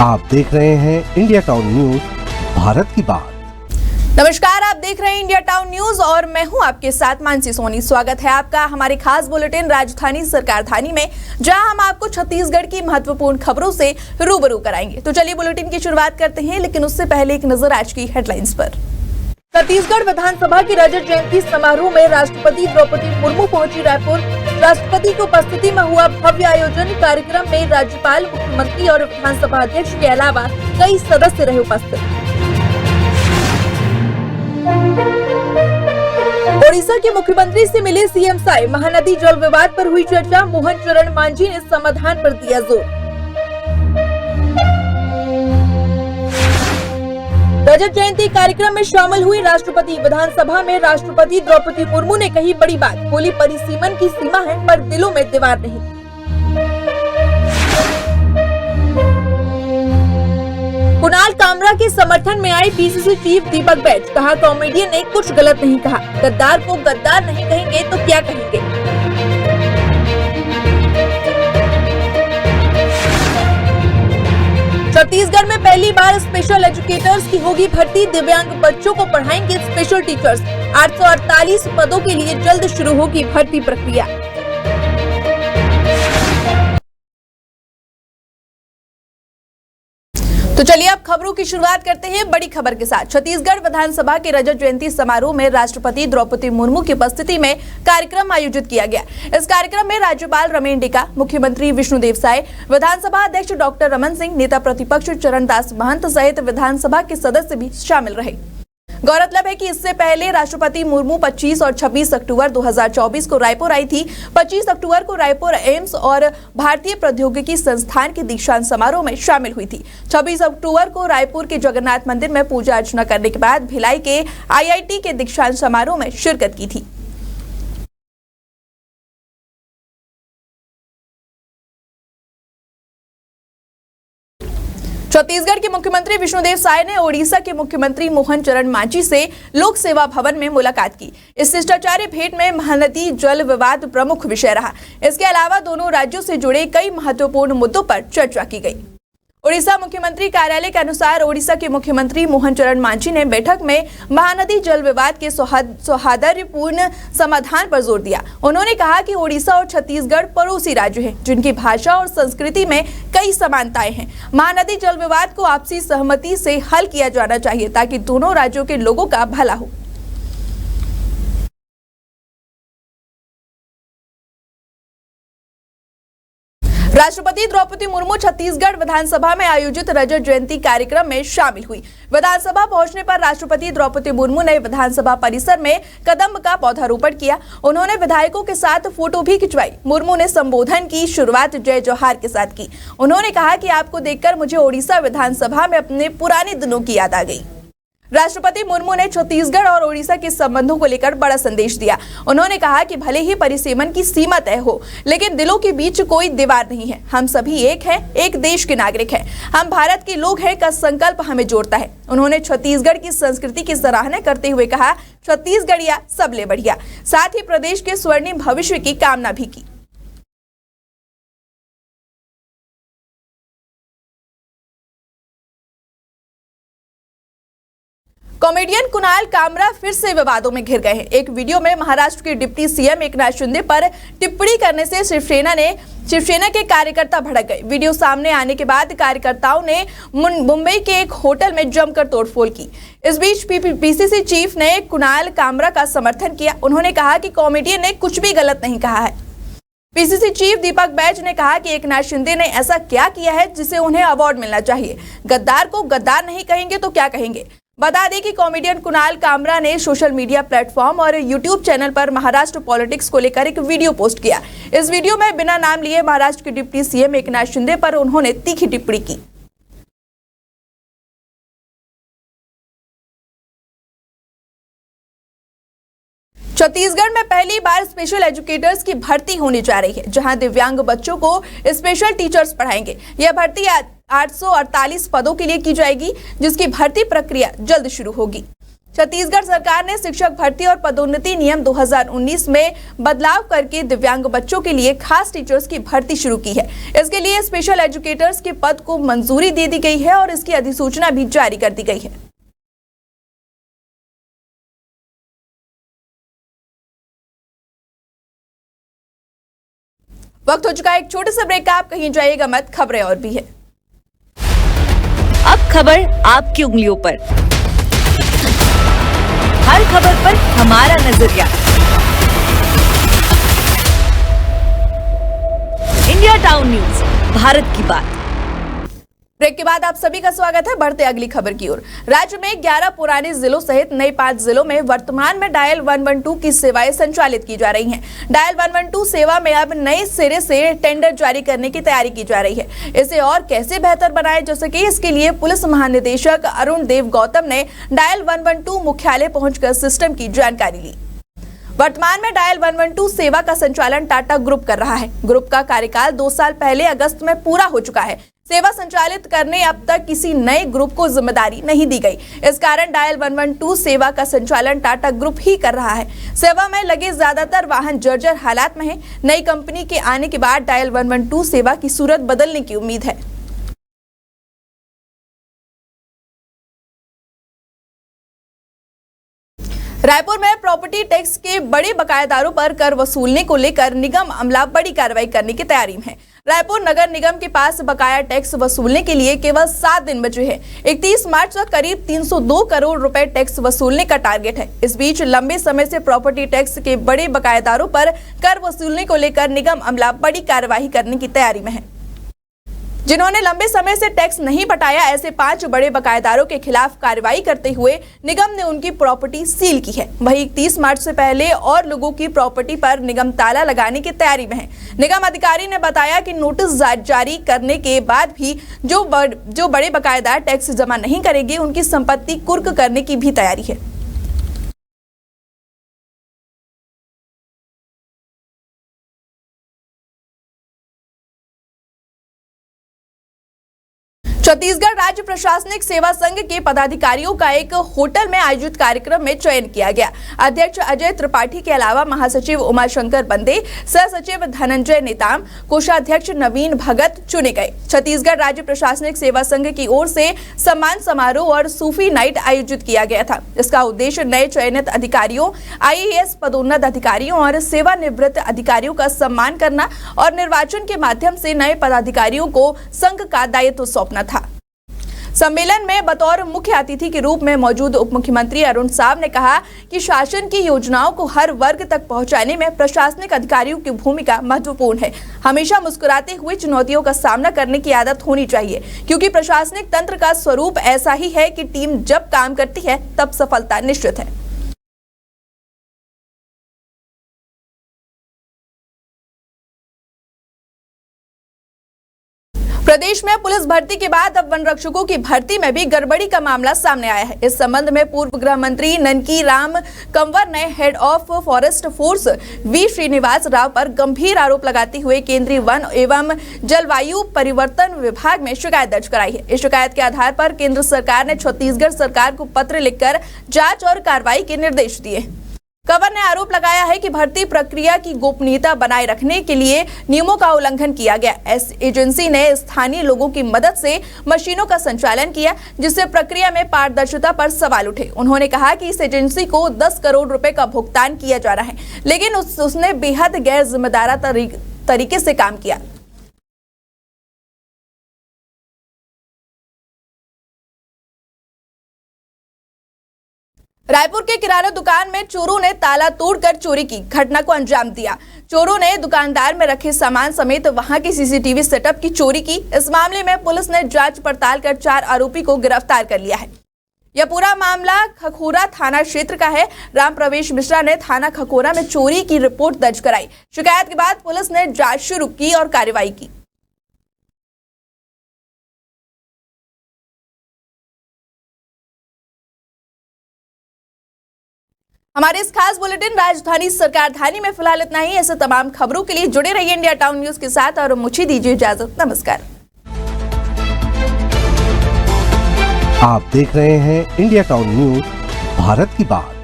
आप देख रहे हैं इंडिया टाउन न्यूज, भारत की बात। नमस्कार, आप देख रहे हैं इंडिया टाउन न्यूज और मैं हूं आपके साथ मानसी सोनी। स्वागत है आपका हमारे खास बुलेटिन राजधानी सरकारधानी में, जहां हम आपको छत्तीसगढ़ की महत्वपूर्ण खबरों से रूबरू कराएंगे। तो चलिए बुलेटिन की शुरुआत करते हैं, लेकिन उससे पहले एक नजर आज की हेडलाइंस पर। छत्तीसगढ़ विधानसभा की रजत जयंती समारोह में राष्ट्रपति द्रौपदी मुर्मू पहुंची रायपुर। राष्ट्रपति की उपस्थिति में हुआ भव्य आयोजन। कार्यक्रम में राज्यपाल, मुख्यमंत्री और विधानसभा अध्यक्ष के अलावा कई सदस्य रहे उपस्थित। ओडिशा के मुख्यमंत्री से मिले सीएम साय। महानदी जल विवाद पर हुई चर्चा। मोहन चरण मांझी ने समाधान पर दिया जोर। रजत जयंती कार्यक्रम में शामिल हुई राष्ट्रपति। विधानसभा में राष्ट्रपति द्रौपदी मुर्मू ने कही बड़ी बात। बोली, परिसीमन की सीमा है पर दिलों में दीवार नहीं। कुणाल कामरा के समर्थन में आए पीसीसी चीफ दीपक बैज। कहा, कॉमेडियन ने कुछ गलत नहीं कहा। गद्दार को गद्दार नहीं कहेंगे तो क्या कहेंगे। छत्तीसगढ़ में पहली बार स्पेशल एजुकेटर्स की होगी भर्ती। दिव्यांग बच्चों को पढ़ाएंगे स्पेशल टीचर्स। 848 पदों के लिए जल्द शुरू होगी भर्ती प्रक्रिया। तो चलिए अब खबरों की शुरुआत करते हैं बड़ी खबर के साथ। छत्तीसगढ़ विधानसभा के रजत जयंती समारोह में राष्ट्रपति द्रौपदी मुर्मू की उपस्थिति में कार्यक्रम आयोजित किया गया। इस कार्यक्रम में राज्यपाल रमेन डेका, मुख्यमंत्री विष्णुदेव साय, विधानसभा अध्यक्ष डॉक्टर रमन सिंह, नेता प्रतिपक्ष चरणदास महंत सहित विधानसभा के सदस्य भी शामिल रहे। गौरतलब है कि इससे पहले राष्ट्रपति मुर्मू 25 और 26 अक्टूबर 2024 को रायपुर आई थी। 25 अक्टूबर को रायपुर एम्स और भारतीय प्रौद्योगिकी संस्थान के दीक्षांत समारोह में शामिल हुई थी। 26 अक्टूबर को रायपुर के जगन्नाथ मंदिर में पूजा अर्चना करने के बाद भिलाई के आईआईटी के दीक्षांत समारोह में शिरकत की थी। छत्तीसगढ़ के मुख्यमंत्री विष्णुदेव साय ने ओडिशा के मुख्यमंत्री मोहन चरण मांझी से लोक सेवा भवन में मुलाकात की। इस शिष्टाचारी भेंट में महानदी जल विवाद प्रमुख विषय रहा। इसके अलावा दोनों राज्यों से जुड़े कई महत्वपूर्ण मुद्दों पर चर्चा की गई। ओडिशा मुख्यमंत्री कार्यालय के अनुसार ओडिशा के मुख्यमंत्री मोहन चरण मांझी ने बैठक में महानदी जल विवाद के सौहार्दपूर्ण समाधान पर जोर दिया। उन्होंने कहा कि ओडिशा और छत्तीसगढ़ पड़ोसी राज्य हैं, जिनकी भाषा और संस्कृति में कई समानताएं हैं। महानदी जल विवाद को आपसी सहमति से हल किया जाना चाहिए ताकि दोनों राज्यों के लोगों का भला हो। राष्ट्रपति द्रौपदी मुर्मू छत्तीसगढ़ विधानसभा में आयोजित रजत जयंती कार्यक्रम में शामिल हुई। विधानसभा पहुंचने पर राष्ट्रपति द्रौपदी मुर्मू ने विधानसभा परिसर में कदम्ब का पौधारोपण किया। उन्होंने विधायकों के साथ फोटो भी खिंचवाई। मुर्मू ने संबोधन की शुरुआत जय जोहार के साथ की। उन्होंने कहा कि आपको देखकर मुझे ओडिशा विधानसभा में अपने पुराने दिनों की याद आ गई। राष्ट्रपति मुर्मू ने छत्तीसगढ़ और ओडिशा के संबंधों को लेकर बड़ा संदेश दिया। उन्होंने कहा कि भले ही परिसीमन की सीमा तय हो, लेकिन दिलों के बीच कोई दीवार नहीं है। हम सभी एक हैं, एक देश के नागरिक हैं। हम भारत के लोग हैं का संकल्प हमें जोड़ता है। उन्होंने छत्तीसगढ़ की संस्कृति की सराहना करते हुए कहा, छत्तीसगढ़िया सबले बढ़िया। साथ ही प्रदेश के स्वर्णिम भविष्य की कामना भी की। कॉमेडियन कुणाल कामरा फिर से विवादों में घिर गए हैं। एक वीडियो में महाराष्ट्र के डिप्टी सीएम एकनाथ शिंदे पर टिप्पणी करने से शिवसेना के कार्यकर्ता भड़क गए। वीडियो सामने आने के बाद कार्यकर्ताओं ने मुंबई के एक होटल में जमकर तोड़फोड़ की। इस बीच पीसीसी चीफ ने कुणाल कामरा का समर्थन किया। उन्होंने कहा कि कॉमेडियन ने कुछ भी गलत नहीं कहा है। पीसीसी चीफ दीपक बैज ने कहा कि एकनाथ शिंदे ने ऐसा क्या किया है जिसे उन्हें अवार्ड मिलना चाहिए। गद्दार को गद्दार नहीं कहेंगे तो क्या कहेंगे। बता दें कि कॉमेडियन कुणाल कामरा ने सोशल मीडिया प्लेटफॉर्म और यूट्यूब चैनल पर महाराष्ट्र पॉलिटिक्स को लेकर एक वीडियो पोस्ट किया। इस वीडियो में बिना नाम लिए महाराष्ट्र के डिप्टी सीएम एकनाथ शिंदे पर उन्होंने तीखी टिप्पणी की। छत्तीसगढ़ में पहली बार स्पेशल एजुकेटर्स की भर्ती होने जा रही है, जहां दिव्यांग बच्चों को स्पेशल टीचर्स पढ़ाएंगे। यह भर्ती 848 पदों के लिए की जाएगी, जिसकी भर्ती प्रक्रिया जल्द शुरू होगी। छत्तीसगढ़ सरकार ने शिक्षक भर्ती और पदोन्नति नियम 2019 में बदलाव करके दिव्यांग बच्चों के लिए खास टीचर्स की भर्ती शुरू की है। इसके लिए स्पेशल एजुकेटर्स के पद को मंजूरी दे दी गई है और इसकी अधिसूचना भी जारी कर दी गई है। वक्त हो चुका है एक छोटे से ब्रेक का, आप कहीं जाइएगा मत, खबरें और भी है। अब खबर आपकी उंगलियों पर, हर खबर पर हमारा नजरिया। इंडिया टाउन न्यूज, भारत की बात। ब्रेक के बाद आप सभी का स्वागत है। बढ़ते अगली खबर की ओर। राज्य में 11 पुराने जिलों सहित नए 5 जिलों में वर्तमान में डायल 112 की सेवाएं संचालित की जा रही हैं। डायल 112 सेवा में अब नए सिरे से टेंडर जारी करने की तैयारी की जा रही है। इसे और कैसे बेहतर बनाए जा सके, इसके लिए पुलिस महानिदेशक अरुण देव गौतम ने डायल 112 मुख्यालय पहुंचकर सिस्टम की जानकारी ली। वर्तमान में डायल 112 सेवा का संचालन टाटा ग्रुप कर रहा है। ग्रुप का कार्यकाल 2 साल पहले अगस्त में पूरा हो चुका है। सेवा संचालित करने अब तक किसी नए ग्रुप को जिम्मेदारी नहीं दी गई। इस कारण डायल 112 सेवा का संचालन टाटा ग्रुप ही कर रहा है। सेवा में लगे ज्यादातर वाहन जर्जर हालात में हैं। नई कंपनी के आने के बाद डायल 112 सेवा की सूरत बदलने की उम्मीद है। रायपुर में प्रॉपर्टी टैक्स के बड़े बकायेदारों पर कर वसूलने को लेकर निगम अमला बड़ी कार्रवाई करने की तैयारी में है। रायपुर नगर निगम के पास बकाया टैक्स वसूलने के लिए केवल 7 दिन बचे हैं। 31 मार्च तक करीब 302 करोड़ रुपए टैक्स वसूलने का टारगेट है। इस बीच लंबे समय से प्रॉपर्टी टैक्स के बड़े बकायेदारों पर कर वसूलने को लेकर निगम अमला बड़ी कार्रवाई करने की तैयारी में है। जिन्होंने लंबे समय से टैक्स नहीं पटाया, ऐसे 5 बड़े बकायेदारों के खिलाफ कार्रवाई करते हुए निगम ने उनकी प्रॉपर्टी सील की है। वहीं 31 मार्च से पहले और लोगों की प्रॉपर्टी पर निगम ताला लगाने की तैयारी में है। निगम अधिकारी ने बताया कि नोटिस जारी करने के बाद भी जो बड़े बकायेदार टैक्स जमा नहीं करेंगे, उनकी संपत्ति कुर्क करने की भी तैयारी है। छत्तीसगढ़ राज्य प्रशासनिक सेवा संघ के पदाधिकारियों का एक होटल में आयोजित कार्यक्रम में चयन किया गया। अध्यक्ष अजय त्रिपाठी के अलावा महासचिव उमाशंकर बंदे, सह सचिव धनंजय नेताम, कोषाध्यक्ष नवीन भगत चुने गए। छत्तीसगढ़ राज्य प्रशासनिक सेवा संघ की ओर से सम्मान समारोह और सूफी नाइट आयोजित किया गया था। इसका उद्देश्य नए चयनित अधिकारियों, IAS पदोन्नत अधिकारियों और सेवानिवृत्त अधिकारियों का सम्मान करना और निर्वाचन के माध्यम से नए पदाधिकारियों को संघ का दायित्व सौंपना था। सम्मेलन में बतौर मुख्य अतिथि के रूप में मौजूद उप मुख्यमंत्री अरुण साव ने कहा कि शासन की योजनाओं को हर वर्ग तक पहुंचाने में प्रशासनिक अधिकारियों की भूमिका महत्वपूर्ण है। हमेशा मुस्कुराते हुए चुनौतियों का सामना करने की आदत होनी चाहिए, क्योंकि प्रशासनिक तंत्र का स्वरूप ऐसा ही है कि टीम जब काम करती है तब सफलता निश्चित है। प्रदेश में पुलिस भर्ती के बाद अब वन रक्षकों की भर्ती में भी गड़बड़ी का मामला सामने आया है। इस संबंध में पूर्व गृह मंत्री ननकी राम कंवर ने head of forest force V Srinivas Rao पर गंभीर आरोप लगाते हुए केंद्रीय वन एवं जलवायु परिवर्तन विभाग में शिकायत दर्ज कराई है। इस शिकायत के आधार पर केंद्र सरकार ने छत्तीसगढ़ सरकार को पत्र लिखकर जांच और कार्रवाई के निर्देश दिए। कंवर ने आरोप लगाया है कि भर्ती प्रक्रिया की गोपनीयता बनाए रखने के लिए नियमों का उल्लंघन किया गया। एजेंसी ने स्थानीय लोगों की मदद से मशीनों का संचालन किया, जिससे प्रक्रिया में पारदर्शिता पर सवाल उठे। उन्होंने कहा कि इस एजेंसी को 10 करोड़ रुपए का भुगतान किया जा रहा है, लेकिन उसने बेहद गैर जिम्मेदार तरीके से काम किया। रायपुर के किराना दुकान में चोरों ने ताला तोड़कर चोरी की घटना को अंजाम दिया। चोरों ने दुकानदार में रखे सामान समेत वहां की सीसीटीवी सेटअप की चोरी की। इस मामले में पुलिस ने जांच पड़ताल कर 4 आरोपी को गिरफ्तार कर लिया है। यह पूरा मामला खखोरा थाना क्षेत्र का है। राम प्रवेश मिश्रा ने थाना खखोरा में चोरी की रिपोर्ट दर्ज कराई। शिकायत के बाद पुलिस ने जांच शुरू की और कार्रवाई की। हमारे इस खास बुलेटिन राजधानी सरकारधानी में फिलहाल इतना ही। ऐसे तमाम खबरों के लिए जुड़े रहिए इंडिया टाउन न्यूज के साथ और मुझे दीजिए इजाजत। नमस्कार। आप देख रहे हैं इंडिया टाउन न्यूज, भारत की बात।